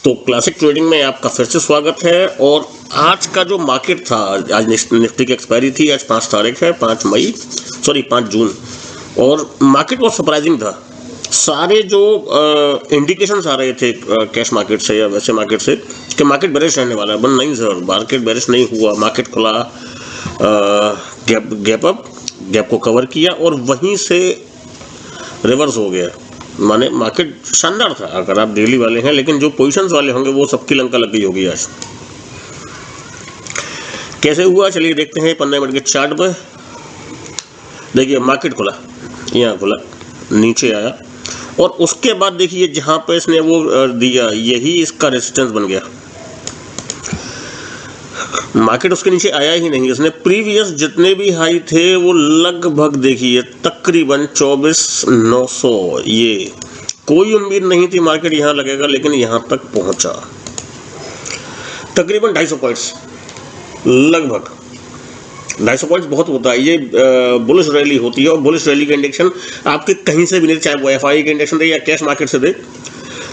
तो classic trading में आपका फिर से स्वागत है। और आज का जो मार्केट था, आज निफ्टी की एक्सपायरी थी, आज 5 तारीख है, 5 जून। और मार्केट बहुत सरप्राइजिंग था। सारे जो इंडिकेशंस आ रहे थे कैश मार्केट से या वैसे मार्केट से कि मार्केट बेरिश रहने वाला है, बट नहीं सर, मार्केट बेरिश नहीं हुआ। मार्केट खुला, गैप को कवर किया और वहीं से रिवर्स हो गया। माने मार्केट शानदार था अगर आप डेली वाले हैं, लेकिन जो पोजीशंस वाले होंगे वो सबकी लंका लग गई होगी। आज कैसे हुआ चलिए देखते हैं 15 मिनट के चार्ट पर। देखिए मार्केट खुला, यहाँ खुला, नीचे आया और उसके बाद देखिए जहां पे इसने वो दिया, यही इसका रेजिस्टेंस बन गया। मार्केट उसके नीचे आया ही नहीं। इसने प्रीवियस जितने भी हाई थे वो लगभग देखिए तकरीबन 24,900, ये कोई उम्मीद नहीं थी मार्केट यहां लगेगा, लेकिन यहां तक पहुंचा। तकरीबन 250 पॉइंट्स, लगभग 250 पॉइंट्स बहुत होता है। ये बुलिश रैली होती है और बुलिश रैली का इंडिकेशन आपके कहीं से भी नहीं, चाहे वो एफआई का इंडिकेशन दे या कैश मार्केट से दे।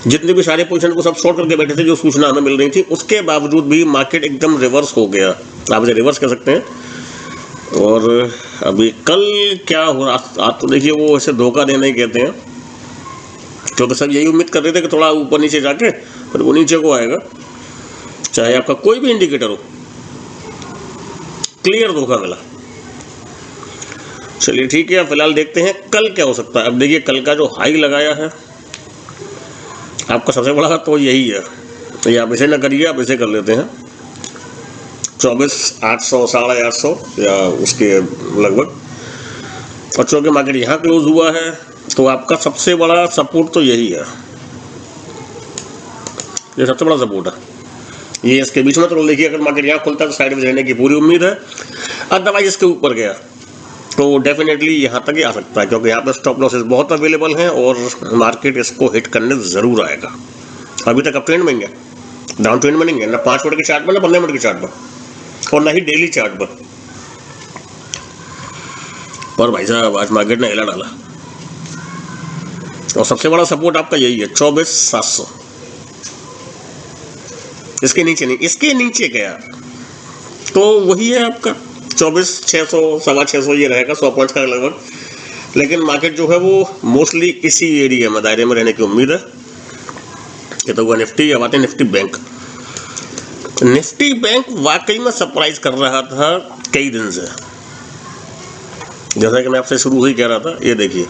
जितने भी सारे पोजीशन को सब शॉर्ट करके बैठे थे, जो सूचना हमें मिल रही थी, उसके बावजूद भी मार्केट एकदम रिवर्स हो गया। आप इसे रिवर्स कह सकते हैं। और अभी कल क्या हो रहा, आज तो देखिए वो ऐसे धोखा देना ही कहते हैं, क्योंकि सब यही उम्मीद कर रहे थे कि थोड़ा ऊपर नीचे जाके फिर वो नीचे को आएगा। चाहे आपका कोई भी इंडिकेटर हो, क्लियर धोखा मिला। चलिए ठीक है, फिलहाल देखते हैं कल क्या हो सकता है। अब देखिए कल का जो हाई लगाया है आपका सबसे बड़ा तो यही है। ये आप इसे ना करिए, आप इसे कर लेते हैं 24,800, 850 या उसके लगभग। और चूंकि मार्केट यहाँ क्लोज हुआ है तो आपका सबसे बड़ा सपोर्ट तो यही है, ये सबसे बड़ा सपोर्ट है। ये इसके बीच में तो देखिए अगर मार्केट यहाँ खुलता है तो साइड में रहने की पूरी उम्मीद है। अदरवाइज इसके ऊपर गया तो डेफिनेटली यहाँ तक ही आ सकता है, क्योंकि यहाँ पे स्टॉप लॉसेस बहुत अवेलेबल हैं और मार्केट इसको हिट करने जरूर आएगा। अभी तक अप ट्रेंड में है, डाउन ट्रेंड में नहीं है, ना 5 मिनट के चार्ट पर, ना 15 मिनट के चार्ट पर, और ना ही डेली चार्ट पर। और भाई साहब आज मार्केट ने हिला डाला और सबसे बड़ा सपोर्ट आपका यही है 24,700। इसके नीचे नहीं, इसके नीचे गया तो वही है आपका 24,600, 625, ये रहेगा 100 पॉइंट्स का लगभग। लेकिन मार्केट जो है वो मोस्टली इसी एरिया में, दायरे में रहने की उम्मीद है। ये तो हुआ निफ्टी। अब आते हैं निफ्टी बैंक। निफ्टी बैंक वाकई में सरप्राइज कर रहा था कई दिन से, जैसा कि मैं आपसे शुरू ही कह रहा था। ये देखिए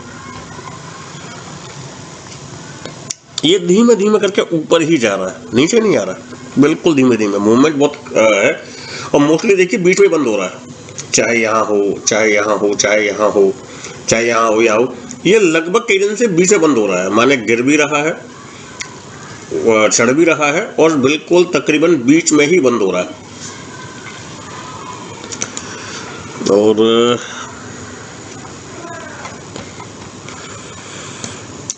ये धीमे धीमे करके ऊपर ही जा रहा है, नीचे नहीं आ रहा, बिल्कुल धीमे धीमे। मूवमेंट बहुत है और मोस्टली देखिए बीच में बंद हो रहा है, चाहे यहाँ हो, चाहे यहाँ हो, चाहे यहाँ हो, चाहे यहाँ हो, यहाँ हो। ये लगभग कई दिन से बीच में बंद हो रहा है, माने गिर भी रहा है, चढ़ भी रहा है और बिल्कुल तकरीबन बीच में ही बंद हो रहा है। और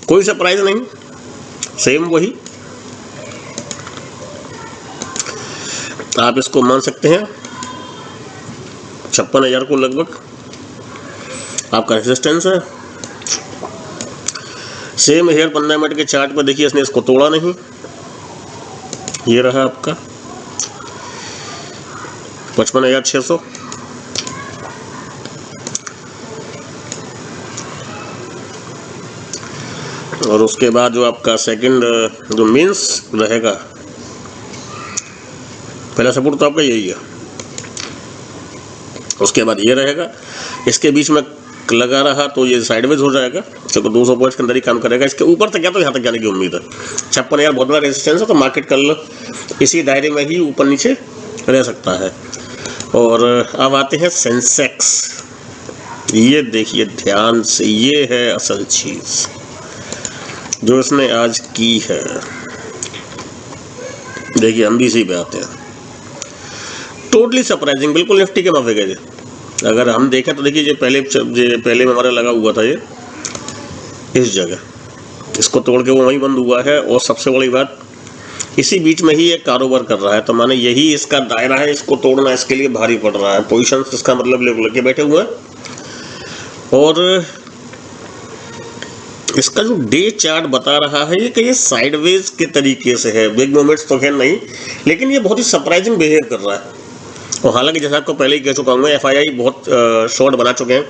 कोई सरप्राइज नहीं, सेम वही। आप इसको मान सकते हैं 56,000 को लगभग आपका रेजिस्टेंस है। सेम हेयर 15 मिनट के चार्ट पर देखिए इसने इसको तोड़ा नहीं। ये रहा आपका 55,600। और उसके बाद जो आपका सेकंड जो मेंस रहेगा, पहला सपोर्ट तो आपका यही है, उसके बाद ये रहेगा। इसके बीच में लगा रहा तो ये साइडवेज हो जाएगा, तो 200 पॉइंट्स के अंदर ही काम करेगा। इसके ऊपर तक गया तो यहाँ तक जाने की उम्मीद है। 56,000 बहुत बड़ा रेजिस्टेंस है, तो मार्केट कल इसी दायरे में ही ऊपर नीचे रह सकता है। और अब आते हैं सेंसेक्स। ये देखिए ध्यान से, ये है असल चीज जो इसने आज की है। देखिए हम भी इसी पे आते हैं। टोटली सरप्राइजिंग, बिल्कुल निफ्टी के माफे गए। अगर हम देखें तो देखिए ये पहले में हमारा लगा हुआ था, ये इस जगह, इसको तोड़ के वो वहीं बंद हुआ है। और सबसे बड़ी बात, इसी बीच में ही ये कारोबार कर रहा है, तो माने यही इसका दायरा है। इसको तोड़ना इसके लिए भारी पड़ रहा है। पोजीशंस इसका मतलब लेके बैठे हुए हैं। और इसका जो डे चार्ट बता रहा है ये कि ये साइडवेज के तरीके से है, बिग मूवमेंट्स तो खैर नहीं, लेकिन ये बहुत ही सरप्राइजिंग बिहेव कर रहा है। और हालांकि जैसा आपको पहले ही कह चुका हूँ मैं, एफआईआई बहुत शॉर्ट बना चुके हैं।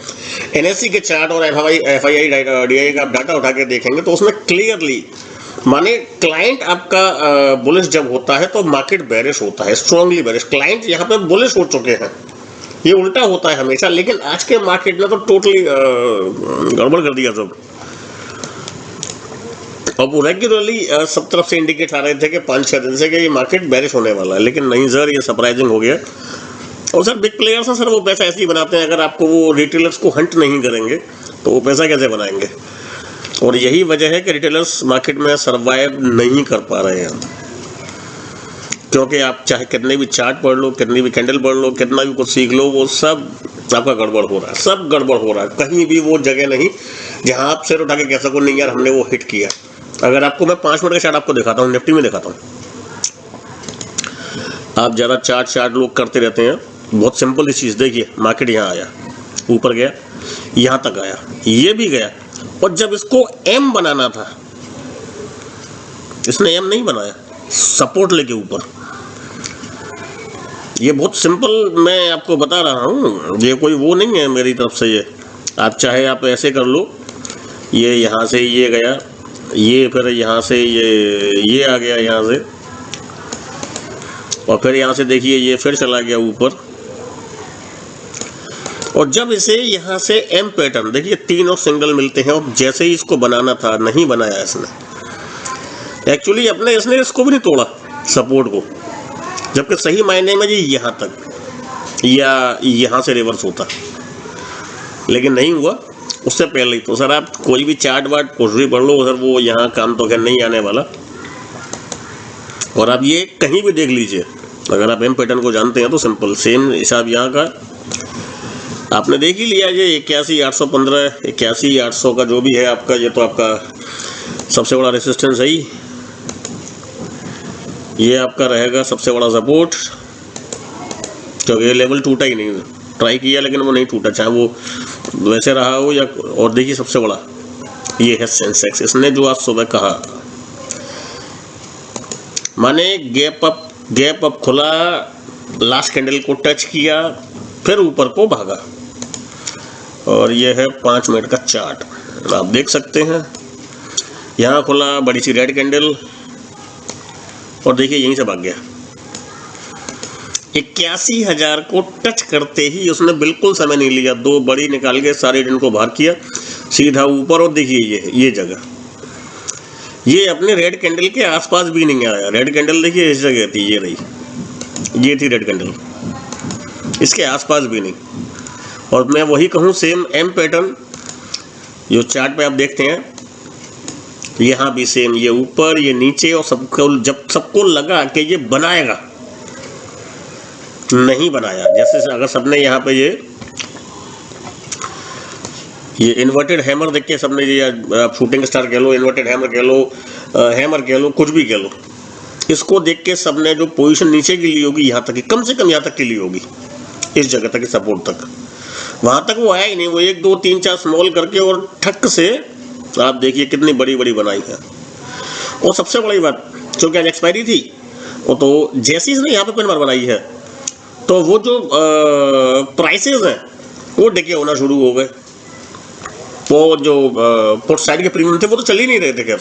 एनएससी के चार्ट और एफआईआई डीआई का आप डाटा उठा के देखेंगे तो उसमें क्लियरली माने क्लाइंट आपका बुलिश जब होता है तो मार्केट बेरिश होता है, स्ट्रांगली बेरिश। क्लाइंट यहाँ पे बुलिश हो चुके हैं, ये उल्टा होता है हमेशा, लेकिन आज के मार्केट ने तो टोटली गड़बड़ कर दिया सब। अब रेगुलरली सब तरफ से इंडिकेट आ रहे थे कि 5-6 दिन से कि ये मार्केट बेरिश होने वाला है, लेकिन नहीं सर, ये सरप्राइजिंग हो गया। और सर बिग प्लेयर्स हैं सर, वो पैसा ऐसे ही बनाते हैं, अगर आपको वो रिटेलर्स को हंट नहीं करेंगे तो वो पैसा कैसे बनाएंगे। और यही वजह है कि रिटेलर्स मार्केट में सरवाइव नहीं कर पा रहे हैं, क्योंकि आप चाहे कितने भी चार्ट पढ़ लो, कितनी भी कैंडल पढ़ लो, कितना भी कुछ सीख लो, वो सब आपका गड़बड़ हो रहा है, सब गड़बड़ हो रहा है। कहीं भी वो जगह नहीं जहां आप सिर उठा के कह सको नहीं यार हमने वो हिट किया। अगर आपको मैं 5 मिनट का चार्ट आपको दिखाता हूँ, निफ्टी में दिखाता हूँ, आप ज़्यादा चार्ट लोग करते रहते हैं। बहुत सिंपल सी चीज़ देखिए, मार्केट यहाँ आया, ऊपर गया, यहाँ तक आया, ये भी गया, और जब इसको एम बनाना था इसने एम नहीं बनाया, सपोर्ट लेके ऊपर। ये बहुत सिंपल मैं आपको बता रहा हूँ, ये कोई वो नहीं है मेरी तरफ से। ये आप चाहे आप ऐसे कर लो, ये यहाँ से ये गया, ये फिर यहाँ से ये आ गया यहाँ से, और फिर यहाँ से देखिए ये फिर चला गया ऊपर, और जब इसे यहाँ से एम पैटर्न देखिए 3 और सिंगल मिलते हैं, और जैसे ही इसको बनाना था नहीं बनाया इसने, एक्चुअली अपने इसने इसको भी नहीं तोड़ा सपोर्ट को, जबकि सही मायने में ये यहाँ तक या यहाँ से रिवर्स होता, लेकिन नहीं हुआ। उससे पहले ही तो सर आप कोई भी चार्ट वार्ट कुछ भी पढ़ लो सर, वो यहाँ काम तो खैर नहीं आने वाला। और आप ये कहीं भी देख लीजिए, अगर आप एम पैटर्न को जानते हैं तो सिंपल सेम हिसाब यहाँ का आपने देख ही लिया। ये 81,815 81,800 का जो भी है आपका, ये तो आपका सबसे बड़ा रेसिस्टेंस है ही, ये आपका रहेगा सबसे बड़ा सपोर्ट, क्योंकि ये लेवल टूटा ही नहीं, ट्राई किया लेकिन वो नहीं टूटा, चाहे वो वैसे रहा हो या। और देखिए सबसे बड़ा ये है सेंसेक्स, इसने जो आज सुबह कहा माने गैप अप खुला, लास्ट कैंडल को टच किया, फिर ऊपर को भागा। और ये है 5 मिनट का चार्ट, आप देख सकते हैं, यहाँ खुला बड़ी सी रेड कैंडल, और देखिए यहीं से भाग गया। 81,000 को टच करते ही उसने बिल्कुल समय नहीं लिया, 2 बड़ी निकाल के सारे दिन को बाहर किया सीधा ऊपर। और देखिए ये जगह, ये अपने रेड कैंडल के आसपास भी नहीं आया। रेड कैंडल देखिए इस जगह थी, ये रही, ये थी रेड कैंडल, इसके आसपास भी नहीं। और मैं वही कहूँ सेम एम पैटर्न जो चार्ट पे आप देखते हैं, यहाँ भी सेम, ये ऊपर ये नीचे, और जब सबको लगा कि ये बनाएगा, नहीं बनाया। जैसे अगर सबने यहाँ पे ये इन्वर्टेड हैमर देख के सबने, ये शूटिंग स्टार कह लो, इन्वर्टेड हैमर कह लो, हैमर कह लो, कुछ भी कह लो, इसको देख के सबने जो पोजीशन नीचे की ली होगी, यहाँ तक की, कम से कम यहाँ तक की ली होगी, इस जगह तक, सपोर्ट तक, वहाँ तक वो आया ही नहीं। वो 1 2 3 4 स्मॉल करके और ठक से आप देखिए कितनी बड़ी बड़ी बनाई है। और सबसे बड़ी बात, क्योंकि आज एक्सपायरी थी, वो तो जैसी इसने यहाँ पे पिन बार बनाई है, तो वो जो प्राइसेस हैं वो डिके होना शुरू हो गए। वो जो पुट साइड के प्रीमियम थे वो तो चल ही नहीं रहे थे। खैर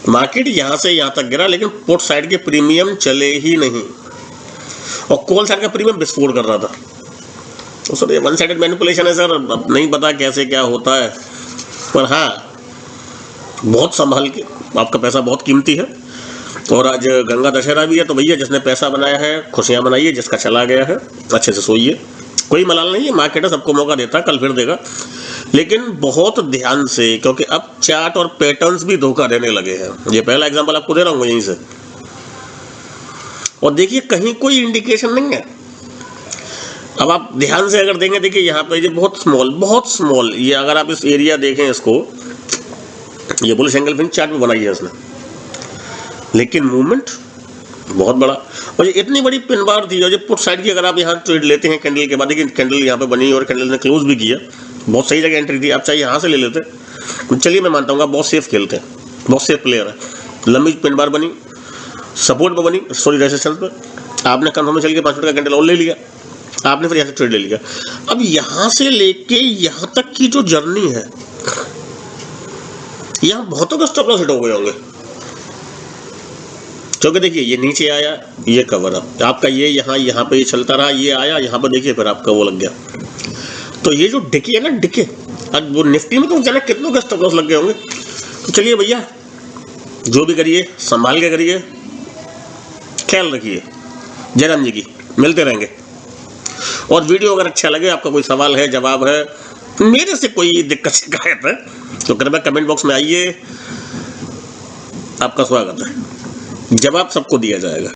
मार्केट यहाँ से यहाँ तक गिरा, लेकिन पुट साइड के प्रीमियम चले ही नहीं, और कॉल साइड का प्रीमियम विस्फोट कर रहा था। तो सर ये 1 साइडेड मैनिपुलेशन है सर, अब नहीं पता कैसे क्या होता है, पर हाँ बहुत संभाल के, आपका पैसा बहुत कीमती है। और आज गंगा दशहरा भी है, तो भैया जिसने पैसा बनाया है खुशियाँ मनाइए, जिसका चला गया है अच्छे से सोइए, कोई मलाल नहीं है। मार्केट है, सबको मौका देता है, कल फिर देगा, लेकिन बहुत ध्यान से, क्योंकि अब चार्ट और पैटर्न्स भी धोखा देने लगे हैं। ये पहला एग्जांपल आपको दे रहा हूँ यहीं से। और देखिए कहीं कोई इंडिकेशन नहीं है। अब आप ध्यान से अगर देंगे, देखिए यहाँ पे ये बहुत स्मॉल, ये अगर आप इस एरिया देखें इसको, ये बुलिश एंगल फिन चार्ट में बनाई है इसने, लेकिन मूवमेंट बहुत बड़ा। और ये इतनी बड़ी पिन बार थी, और ये पुट साइड की अगर आप यहाँ ट्रेड लेते हैं कैंडल के बाद, देखिए कैंडल यहाँ पे बनी और कैंडल ने क्लोज भी किया, बहुत सही जगह एंट्री थी, आप चाहे यहाँ से ले लेते, चलिए मैं मानता हूँ आप बहुत सेफ खेलते हैं, बहुत सेफ प्लेयर है। लंबी पिन बार बनी, सपोर्ट पर बनी, सॉरी रेजिस्टेंस पर, आपने कंफर्मेशन चल के 5 मिनट का कैंडल और ले लिया, आपने फिर यहाँ से ट्रेड ले लिया। अब यहाँ से लेके यहाँ तक की जो जर्नी है, यहाँ बहुतों का स्टॉप लॉस हिट हो गए होंगे, क्योंकि देखिए ये नीचे आया, ये कवर अप आपका, ये यहाँ पे चलता रहा, ये आया यहाँ पर, देखिए फिर आपका वो लग गया। तो ये जो डिके है ना, डिके, अब वो निफ्टी में तो जाने कितनों का स्टॉप लॉस लग गए होंगे। तो चलिए भैया, जो भी करिए संभाल के करिए, ख्याल रखिए। जयराम जी की मिलते रहेंगे। और वीडियो अगर अच्छा लगे, आपका कोई सवाल है, जवाब है, मेरे से कोई दिक्कत शिकायत है, तो कृपया कमेंट बॉक्स में आइए, आपका स्वागत है, जवाब सबको दिया जाएगा।